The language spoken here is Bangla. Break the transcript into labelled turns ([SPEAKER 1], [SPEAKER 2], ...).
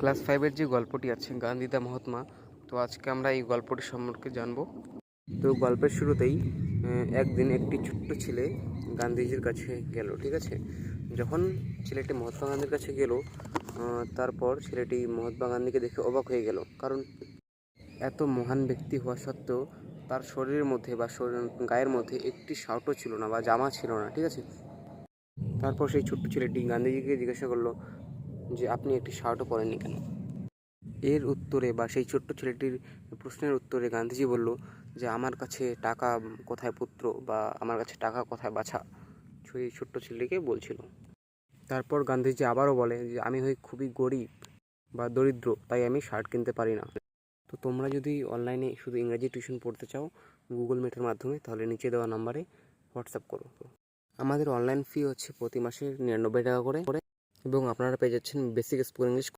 [SPEAKER 1] ক্লাস 5-এর যে গল্পটি আছে গান্ধী দা মহাত্মা, তো আজকে আমরা এই গল্পটি সম্পর্কে জানব। তো গল্পের শুরুতেই একদিন একটি ছোট্ট ছেলে গান্ধীজির কাছে গেল, ঠিক আছে। যখন ছেলেটি মহাত্মা গান্ধীর কাছে গেল, তারপর ছেলেটি মহাত্মা গান্ধীকে দেখে অবাক হয়ে গেল, কারণ এত মহান ব্যক্তি হওয়া সত্ত্বেও তার শরীরের মধ্যে বা গায়ের মধ্যে একটি শার্টও ছিল না বা জামা ছিল না, ঠিক আছে। তারপর সেই ছোট্ট ছেলেটি গান্ধীজিকে জিজ্ঞাসা করলো যে আপনি একটি শার্টও পরেননি কেন। এর উত্তরে বা সেই ছোট্ট ছেলেটির প্রশ্নের উত্তরে গান্ধীজি বলল যে আমার কাছে টাকা কোথায় পুত্র, বা আমার কাছে টাকা কোথায় বাছা, সেই ছোট্ট ছেলেটিকে বলছিল। তারপর গান্ধীজি আবারও বলে যে আমি হই খুবই গরিব বা দরিদ্র, তাই আমি শার্ট কিনতে পারি না। তো তোমরা যদি অনলাইনে শুধু ইংরেজি টিউশন পড়তে চাও গুগল মিটের মাধ্যমে, তাহলে নিচে দেওয়া নাম্বারে হোয়াটসঅ্যাপ করো। আমাদের অনলাইন ফি হচ্ছে প্রতি মাসে 99 টাকা করে, এবং আপনারা পেয়ে যাচ্ছেন বেসিক স্পোকেন ইংলিশ